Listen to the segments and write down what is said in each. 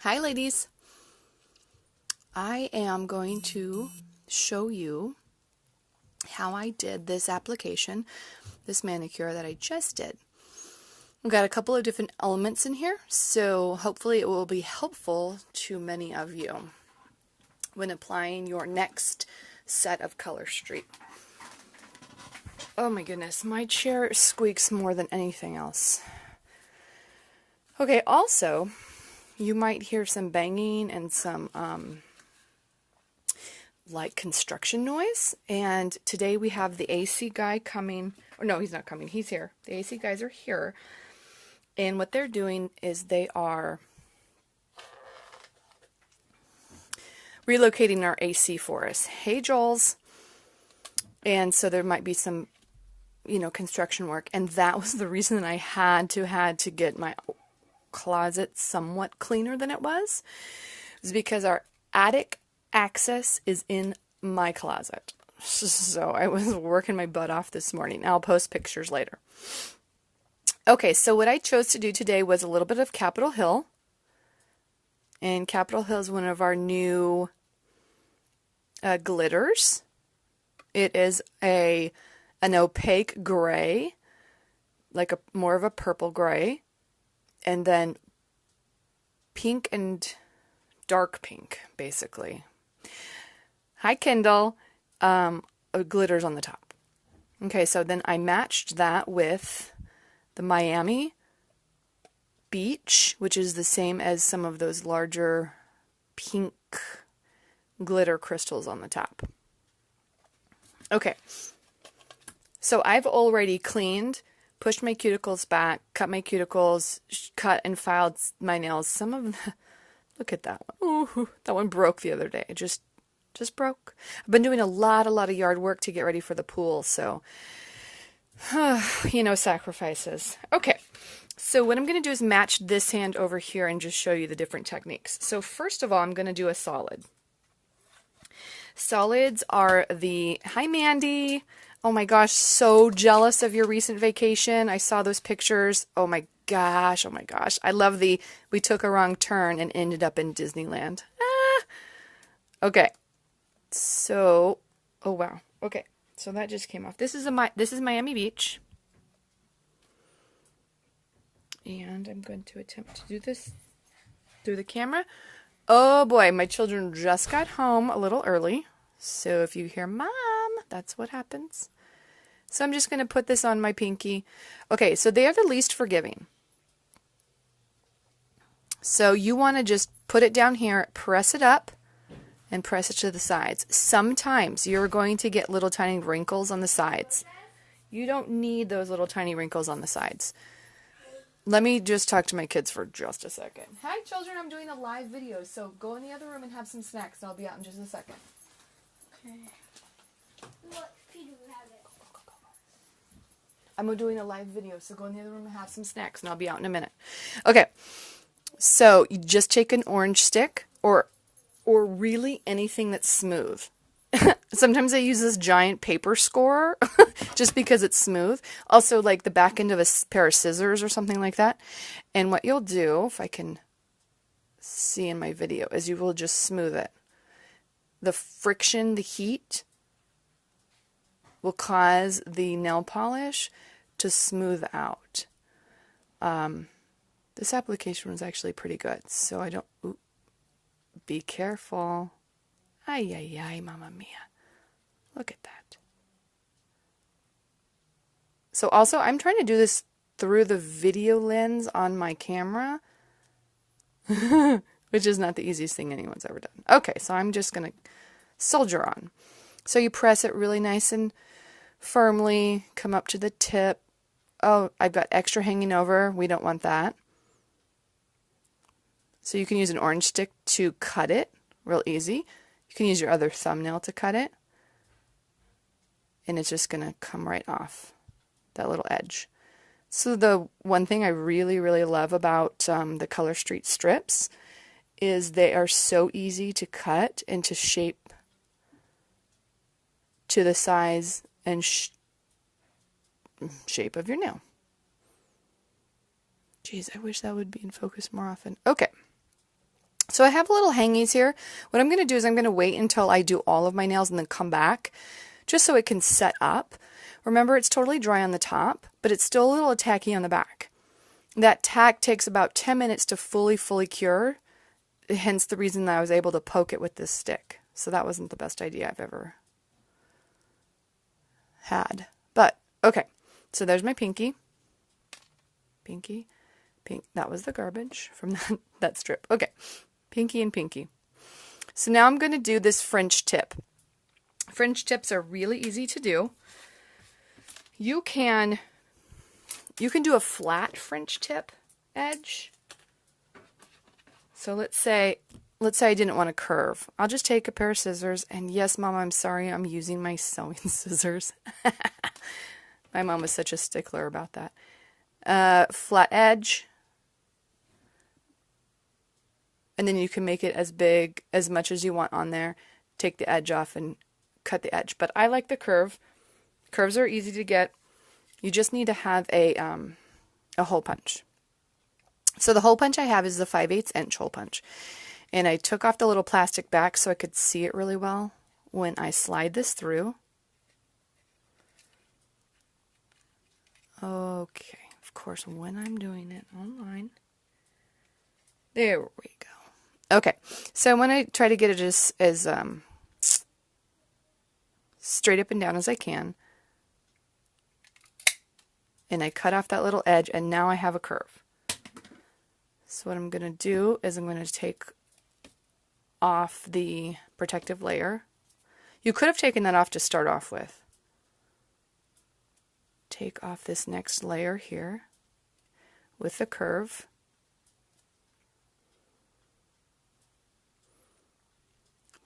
Hi ladies, I am going to show you how I did this application, this manicure that I just did. I've got a couple of different elements in here, so hopefully it will be helpful to many of you when applying your next set of color street. Oh my goodness, my chair squeaks more than anything else. Okay, also, you might hear some banging and some like construction noise. And today we have the AC guy coming. Or no, he's not coming. He's here. The AC guys are here. And what they're doing is they are relocating our AC for us. Hey, Joel's. And so there might be some, construction work. And that was the reason I had to get my closet somewhat cleaner than it was because our attic access is in my closet. So I was working my butt off this morning. I'll post pictures later. Okay, so what I chose to do today was a little bit of Capitol Hill. And Capitol Hill is one of our new glitters. It is an opaque gray, like more of a purple gray. And then pink and dark pink, basically. Hi, Kindle. Glitters on the top. Okay, so then I matched that with the Miami Beach, which is the same as some of those larger pink glitter crystals on the top. Okay, so I've already cleaned, pushed my cuticles back, cut my cuticles, cut and filed my nails. Some of them, look at that one. Ooh, that one broke the other day. It just broke. I've been doing a lot of yard work to get ready for the pool, so, sacrifices. Okay, so what I'm going to do is match this hand over here and just show you the different techniques. So first of all, I'm going to do a solid. Solids are hi Mandy. Oh my gosh, so jealous of your recent vacation. I saw those pictures. Oh my gosh. I love we took a wrong turn and ended up in Disneyland. Okay. So, oh wow. Okay. So that just came off. This is Miami Beach. And I'm going to attempt to do this through the camera. Oh boy, my children just got home a little early. So if you hear Mom, that's what happens. So I'm just going to put this on my pinky. Okay, so they are the least forgiving. So you want to just put it down here, press it up, and press it to the sides. Sometimes you're going to get little tiny wrinkles on the sides. You don't need those little tiny wrinkles on the sides. Let me just talk to my kids for just a second. Hi, children. I'm doing a live video, so go in the other room and have some snacks. I'll be out in just a second. Okay. What feed do we have it? I'm doing a live video, so go in the other room and have some snacks, and I'll be out in a minute. Okay. So you just take an orange stick, or really anything that's smooth. Sometimes I use this giant paper scorer just because it's smooth. Also, like the back end of a pair of scissors or something like that. And what you'll do, if I can see in my video, is you will just smooth it. The friction, the heat, will cause the nail polish to smooth out. This application was actually pretty good, so I don't... Ooh, be careful. Ay, ay, ay, mamma mia. Look at that. So also, I'm trying to do this through the video lens on my camera, which is not the easiest thing anyone's ever done. Okay, so I'm just going to soldier on. So you press it really nice and firmly, come up to the tip. Oh, I've got extra hanging over. We don't want that. So you can use an orange stick to cut it real easy. You can use your other thumbnail to cut it. And it's just going to come right off that little edge. So the one thing I really love about the Color Street strips is they are so easy to cut and to shape to the size and shape of your nail. Geez, I wish that would be in focus more often. Okay. So I have little hangies here. What I'm going to do is I'm going to wait until I do all of my nails and then come back just so it can set up. Remember, it's totally dry on the top, but it's still a little tacky on the back. That tack takes about 10 minutes to fully cure, hence the reason that I was able to poke it with this stick. So that wasn't the best idea I've ever had. But, okay, so there's my pinky. Pinky, pink. That was the garbage from that strip. Okay, pinky and pinky. So now I'm going to do this French tip. French tips are really easy to do. You can do a flat French tip edge. So let's say I didn't want to curve. I'll just take a pair of scissors, and yes, Mom, I'm sorry, I'm using my sewing scissors. My mom was such a stickler about that. Flat edge. And then you can make it as big, as much as you want on there. Take the edge off and cut the edge. But I like the curve. Curves are easy to get. You just need to have a hole punch. So the hole punch I have is the 5/8 inch hole punch. And I took off the little plastic back so I could see it really well when I slide this through. Okay, of course, when I'm doing it online. There we go. Okay, so when I try to get it as straight up and down as I can, and I cut off that little edge, and now I have a curve. So what I'm going to do is I'm going to take off the protective layer. You could have taken that off to start off with. Take off this next layer here with the curve.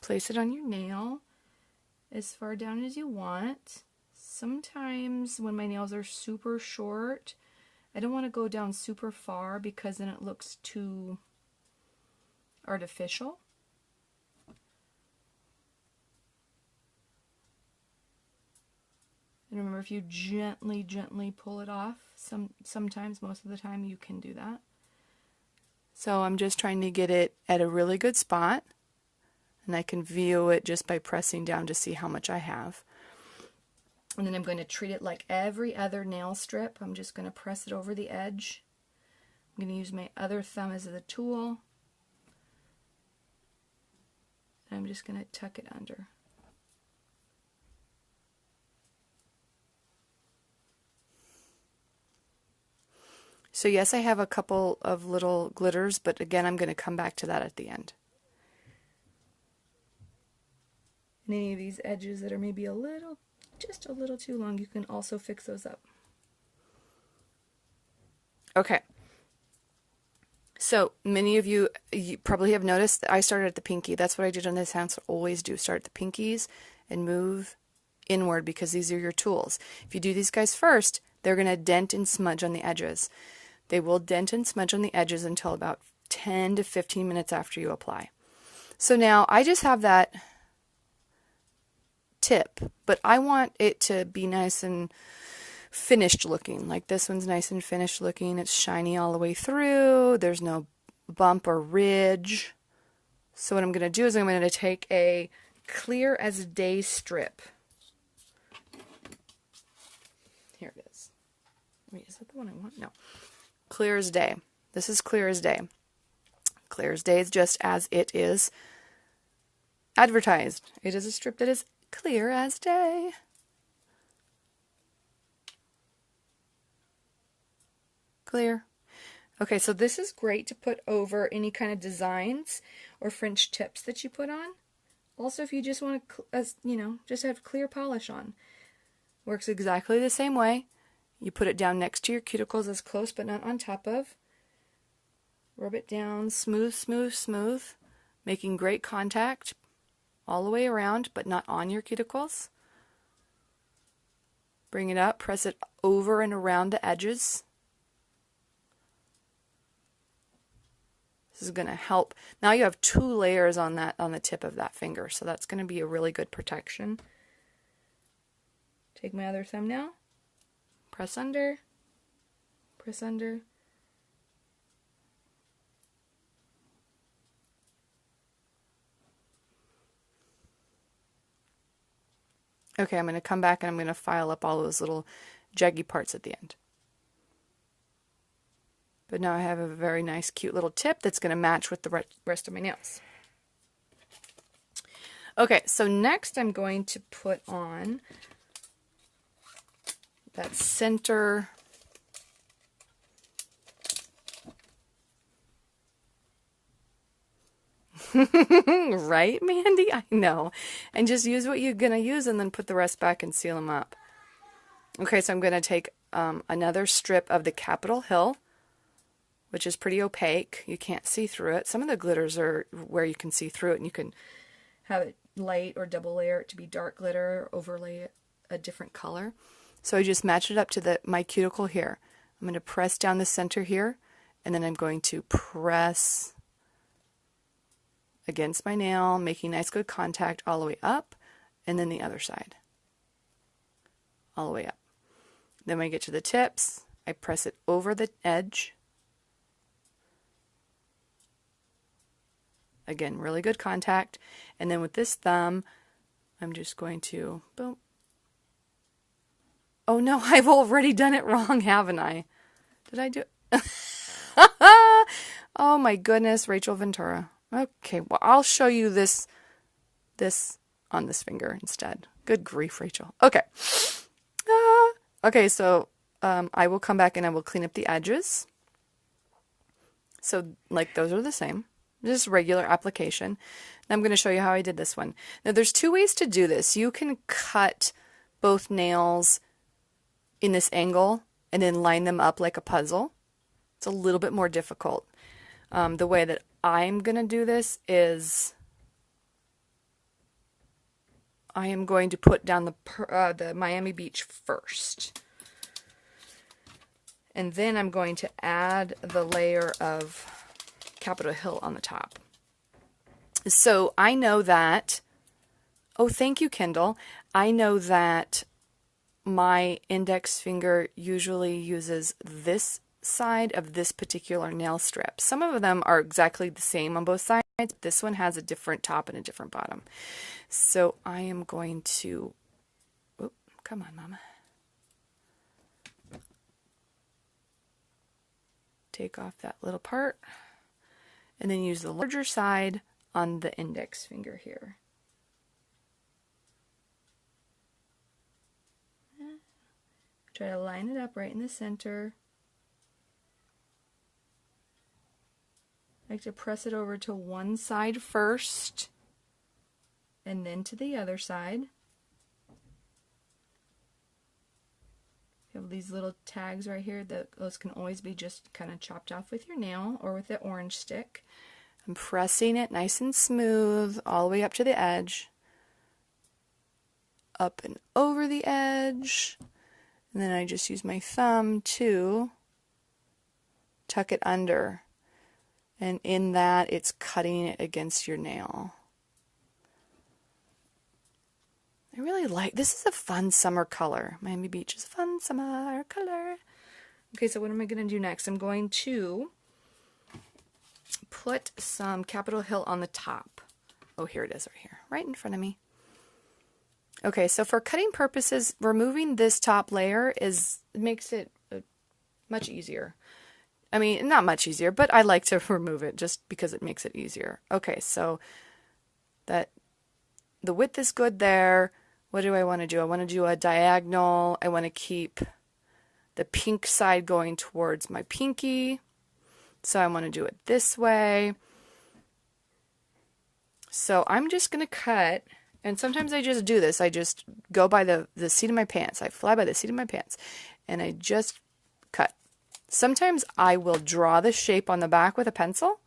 Place it on your nail as far down as you want. Sometimes when my nails are super short, I don't want to go down super far because then it looks too artificial. And remember, if you gently pull it off, sometimes, most of the time, you can do that. So I'm just trying to get it at a really good spot. And I can view it just by pressing down to see how much I have. And then I'm going to treat it like every other nail strip. I'm just going to press it over the edge. I'm going to use my other thumb as the tool. And I'm just going to tuck it under. So yes, I have a couple of little glitters, but again, I'm going to come back to that at the end. And any of these edges that are maybe just a little too long, you can also fix those up. Okay. So many of you probably have noticed that I started at the pinky. That's what I did on this hand, so always do. Start at the pinkies and move inward because these are your tools. If you do these guys first, they're going to dent and smudge on the edges. They will dent and smudge on the edges until about 10 to 15 minutes after you apply. So now I just have that tip, but I want it to be nice and finished looking. Like this one's nice and finished looking. It's shiny all the way through. There's no bump or ridge. So what I'm going to do is I'm going to take a clear as day strip. Here it is. Wait, is that the one I want? No. Clear as day. This is clear as day. Clear as day is just as it is advertised. It is a strip that is clear as day. Clear. Okay, so this is great to put over any kind of designs or French tips that you put on. Also, if you just want to, just have clear polish on. Works exactly the same way. You put it down next to your cuticles as close but not on top of. Rub it down, smooth, smooth, smooth, making great contact all the way around but not on your cuticles. Bring it up, press it over and around the edges. This is going to help. Now you have 2 layers on the tip of that finger, so that's going to be a really good protection. Take my other thumb now. Press under. Press under. Okay, I'm going to come back and I'm going to file up all those little jaggy parts at the end. But now I have a very nice, cute little tip that's going to match with the rest of my nails. Okay, so next I'm going to put on that center right, Mandy? I know. And just use what you're going to use and then put the rest back and seal them up. Okay, so I'm going to take another strip of the Capitol Hill, which is pretty opaque. You can't see through it. Some of the glitters are where you can see through it, and you can have it light or double layer it to be dark glitter, or overlay it a different color. So I just match it up to my cuticle here. I'm going to press down the center here, and then I'm going to press against my nail, making nice good contact all the way up, and then the other side. All the way up. Then when I get to the tips, I press it over the edge. Again, really good contact. And then with this thumb, I'm just going to, boom. Oh no, I've already done it wrong, haven't I? Did I do it? Oh my goodness, Rachel Ventura. Okay, well, I'll show you this on this finger instead. Good grief, Rachel. Okay. Okay, so I will come back and I will clean up the edges. So, like, those are the same. Just regular application. And I'm going to show you how I did this one. Now, there's two ways to do this. You can cut both nails in this angle and then line them up like a puzzle. It's a little bit more difficult. The way that I'm going to do this is I am going to put down the Miami Beach first. And then I'm going to add the layer of Capitol Hill on the top. So I know that, oh, thank you, Kendall. I know that my index finger usually uses this side of this particular nail strip. Some of them are exactly the same on both sides. This one has a different top and a different bottom. So I am going to, oh, come on, Mama. Take off that little part and then use the larger side on the index finger here. Try to line it up right in the center. I like to press it over to one side first and then to the other side. You have these little tags right here. Those can always be just kind of chopped off with your nail or with the orange stick. I'm pressing it nice and smooth all the way up to the edge. Up and over the edge. And then I just use my thumb to tuck it under. And in that, it's cutting it against your nail. I really like, this is a fun summer color. Miami Beach is a fun summer color. Okay, so what am I going to do next? I'm going to put some Capitol Hill on the top. Oh, here it is right here, right in front of me. Okay, so for cutting purposes, removing this top layer makes it much easier. I mean, not much easier, but I like to remove it just because it makes it easier. Okay, so that the width is good there. What do I want to do? I want to do a diagonal. I want to keep the pink side going towards my pinky. So I want to do it this way. So I'm just going to cut, and sometimes I just do this. I just go by the seat of my pants. I fly by the seat of my pants, and I just cut. Sometimes I will draw the shape on the back with a pencil,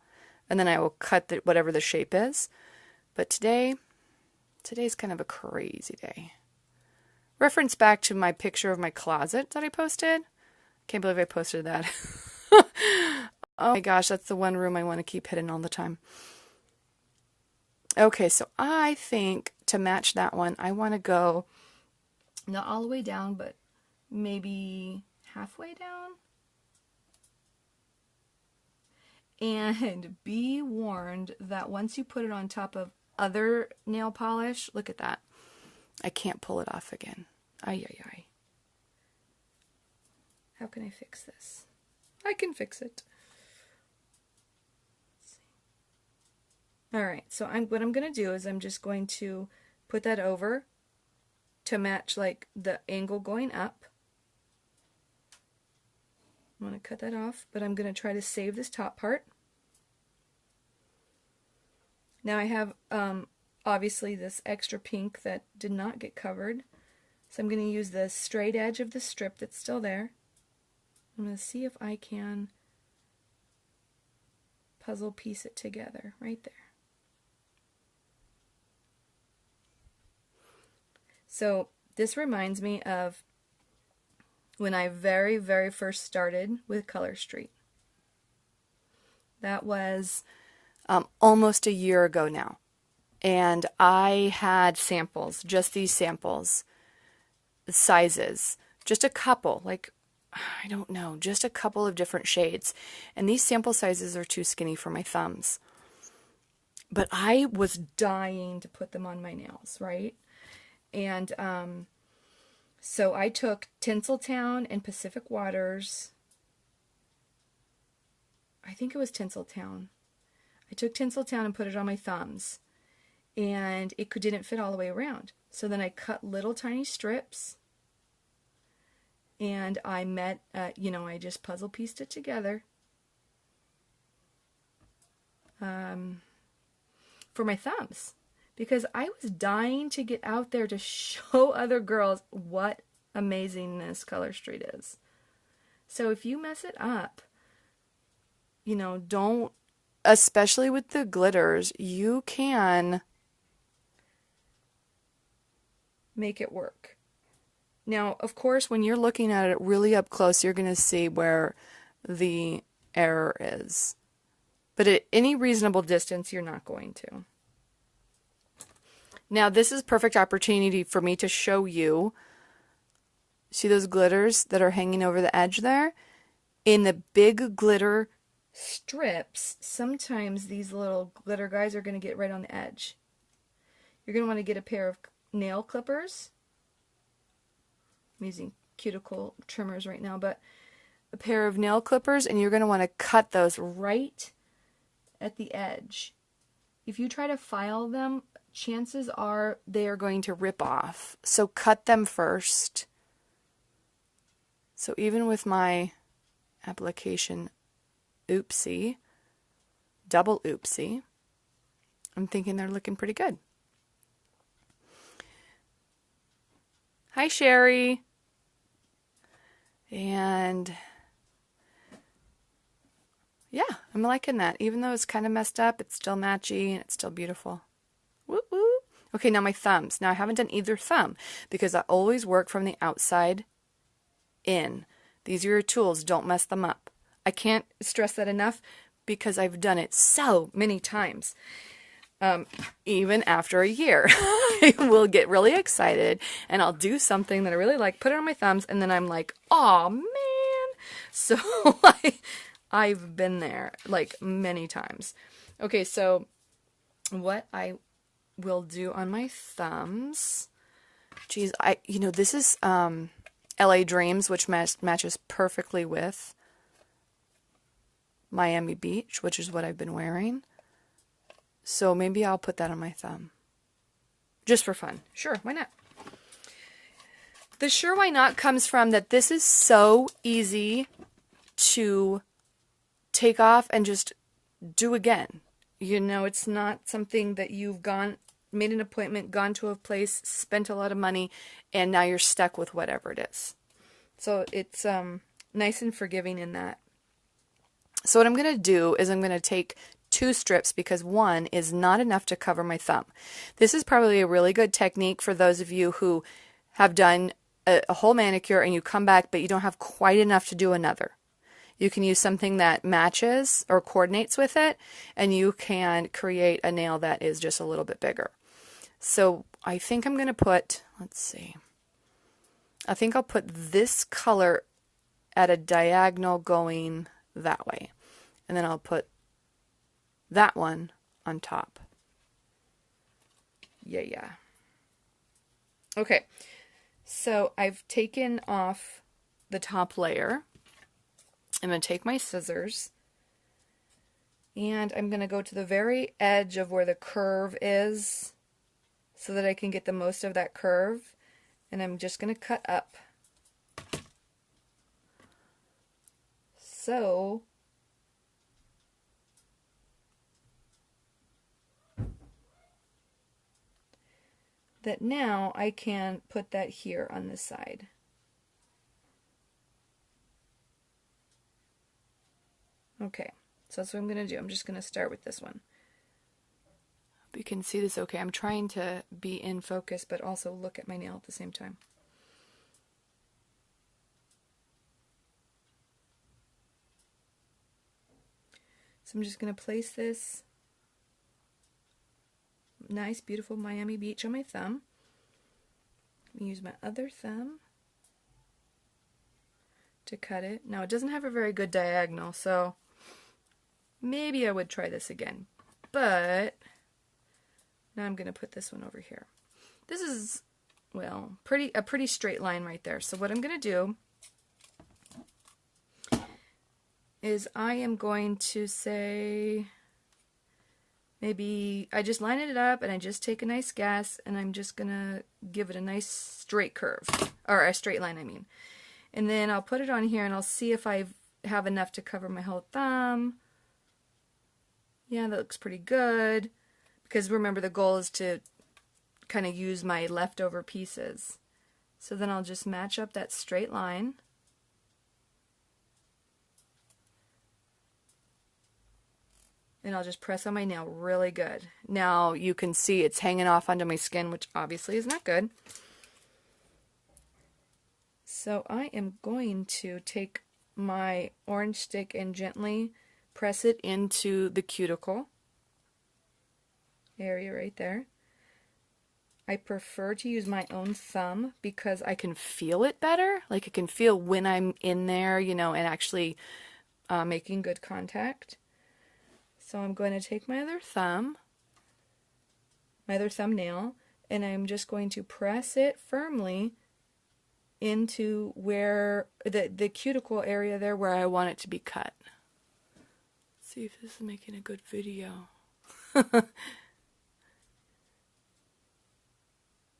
and then I will cut whatever the shape is. But today's kind of a crazy day. Reference back to my picture of my closet that I posted. Can't believe I posted that. Oh my gosh, that's the one room I want to keep hidden all the time. Okay, so I think to match that one, I want to go not all the way down, but maybe halfway down. And be warned that once you put it on top of other nail polish, look at that. I can't pull it off again. Ay, ay, ay. How can I fix this? I can fix it. All right, so what I'm going to do is I'm just going to put that over to match like the angle going up. I'm going to cut that off, but I'm going to try to save this top part. Now I have obviously this extra pink that did not get covered, so I'm going to use the straight edge of the strip that's still there. I'm going to see if I can puzzle piece it together right there. So this reminds me of when I very, very first started with Color Street. That was almost a year ago now. And I had samples, just these samples, sizes, just a couple, like, I don't know, just a couple of different shades. And these sample sizes are too skinny for my thumbs. But I was dying to put them on my nails, right? And so I took Tinseltown and Pacific Waters. I think it was Tinseltown. I took Tinseltown and put it on my thumbs. And it didn't fit all the way around. So then I cut little tiny strips. And I I just puzzle pieced it together. For my thumbs. Because I was dying to get out there to show other girls what amazingness Color Street is. So if you mess it up, don't, especially with the glitters, you can make it work. Now, of course, when you're looking at it really up close, you're going to see where the error is. But at any reasonable distance, you're not going to. Now, this is a perfect opportunity for me to show you, see those glitters that are hanging over the edge there? In the big glitter strips, sometimes these little glitter guys are going to get right on the edge. You're going to want to get a pair of nail clippers. I'm using cuticle trimmers right now, but a pair of nail clippers, and you're going to want to cut those right at the edge. If you try to file them, chances are they are going to rip off. So cut them first. So even with my application oopsie, double oopsie, I'm thinking they're looking pretty good. Hi, Sherry. And yeah, I'm liking that. Even though it's kind of messed up, it's still matchy and it's still beautiful. Woo woo. Okay, now my thumbs. Now I haven't done either thumb because I always work from the outside in. These are your tools. Don't mess them up. I can't stress that enough because I've done it so many times. Even after a year, I will get really excited and I'll do something that I really like, put it on my thumbs, and then I'm like, oh man. So I've been there like many times. Okay, so what I will do on my thumbs, geez, this is LA Dreams, which matches perfectly with Miami Beach, which is what I've been wearing. So maybe I'll put that on my thumb. Just for fun. Sure, why not? The sure why not comes from that this is so easy to take off and just do again. It's not something that you've made an appointment, gone to a place, spent a lot of money, and now you're stuck with whatever it is. So it's nice and forgiving in that. So what I'm going to do is I'm going to take 2 strips because one is not enough to cover my thumb. This is probably a really good technique for those of you who have done a whole manicure and you come back but you don't have quite enough to do another. You can use something that matches or coordinates with it, and you can create a nail that is just a little bit bigger. So I think I'm going to put, let's see, I think I'll put this color at a diagonal going that way. And then I'll put that one on top. Yeah. Okay, so I've taken off the top layer. I'm going to take my scissors and I'm going to go to the very edge of where the curve is so that I can get the most of that curve, and I'm just going to cut up. So that now I can put that here on this side. Okay, so that's what I'm going to do. I'm just going to start with this one. Hope you can see this okay. I'm trying to be in focus but also look at my nail at the same time. So I'm just going to place this nice, beautiful Miami Beach on my thumb. Use my other thumb to cut it. Now it doesn't have a very good diagonal, so maybe I would try this again. But now I'm going to put this one over here. This is, well, a pretty straight line right there. So what I'm going to do is I am going to say, maybe I just line it up and I just take a nice guess and I'm just going to give it a nice straight curve, or a straight line, I mean. And then I'll put it on here and I'll see if I have enough to cover my whole thumb. Yeah, that looks pretty good. Because remember, the goal is to kind of use my leftover pieces. So then I'll just match up that straight line. And I'll just press on my nail really good. Now you can see it's hanging off onto my skin, which obviously is not good. So I am going to take my orange stick and gently press it into the cuticle area right there. I prefer to use my own thumb because I can feel it better. Like I can feel when I'm in there, you know, and actually making good contact. So I'm going to take my other thumbnail, and I'm just going to press it firmly into where the cuticle area there where I want it to be cut. Let's see if this is making a good video.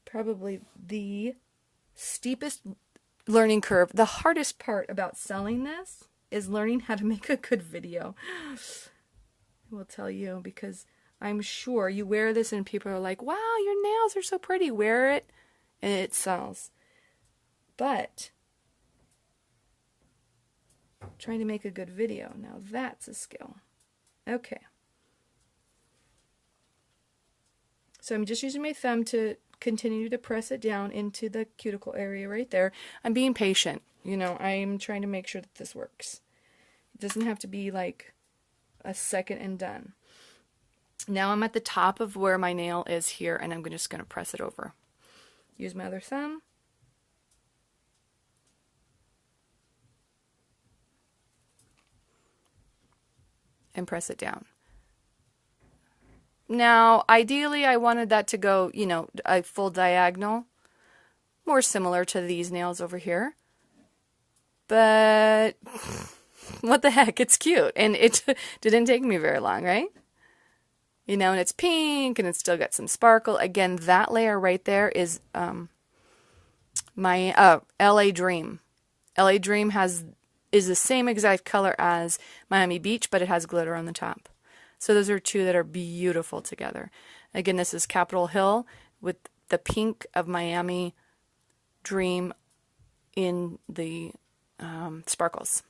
Probably the steepest learning curve. The hardest part about selling this is learning how to make a good video. I will tell you, because I'm sure you wear this and people are like, wow, your nails are so pretty. Wear it and it sells. But trying to make a good video, now that's a skill. Okay. So I'm just using my thumb to continue to press it down into the cuticle area right there. I'm being patient. You know, I'm trying to make sure that this works. It doesn't have to be like a second and done. Now I'm at the top of where my nail is here, and I'm just going to press it over. Use my other thumb. And press it down. Now, ideally, I wanted that to go, you know, a full diagonal, more similar to these nails over here. But what the heck, it's cute, and it didn't take me very long, right? You know, and it's pink, and it's still got some sparkle. Again, that layer right there is my LA Dream. LA Dream is the same exact color as Miami Beach, but it has glitter on the top. So those are two that are beautiful together. Again, this is Capitol Hill with the pink of Miami Dream in the sparkles.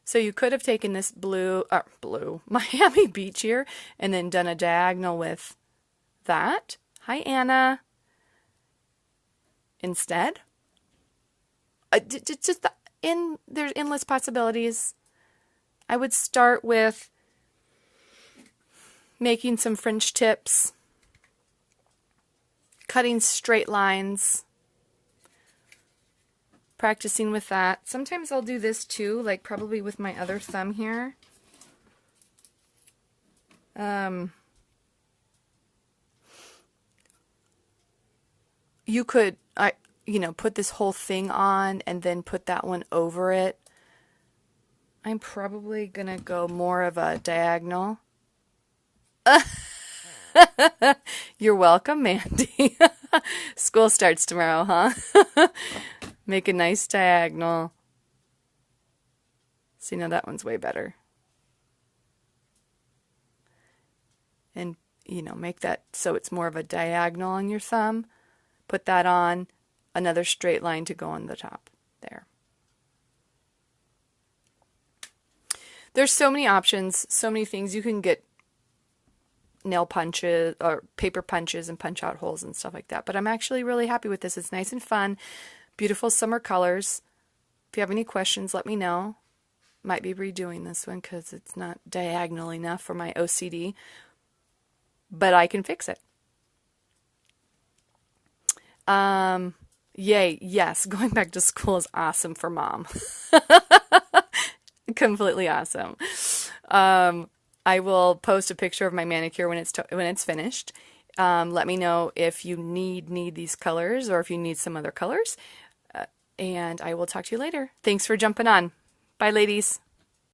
So you could have taken this blue Miami Beach here and then done a diagonal with that. Hi, Anna. Instead. There's endless possibilities. I would start with making some French tips, cutting straight lines, practicing with that. Sometimes I'll do this too, like probably with my other thumb here. you could, put this whole thing on and then put that one over it. I'm probably gonna go more of a diagonal. You're welcome, Mandy. School starts tomorrow, huh? Make a nice diagonal. See, now that one's way better. And, make that so it's more of a diagonal on your thumb. Put that on, another straight line to go on the top there. There's so many options, so many things. You can get nail punches or paper punches and punch out holes and stuff like that. But I'm actually really happy with this. It's nice and fun. Beautiful summer colors. If you have any questions, let me know. Might be redoing this one because it's not diagonal enough for my OCD. But I can fix it. Yay, yes, going back to school is awesome for Mom. Completely awesome. I will post a picture of my manicure when it's finished. Let me know if you need these colors or if you need some other colors. And I will talk to you later. Thanks for jumping on. Bye, ladies.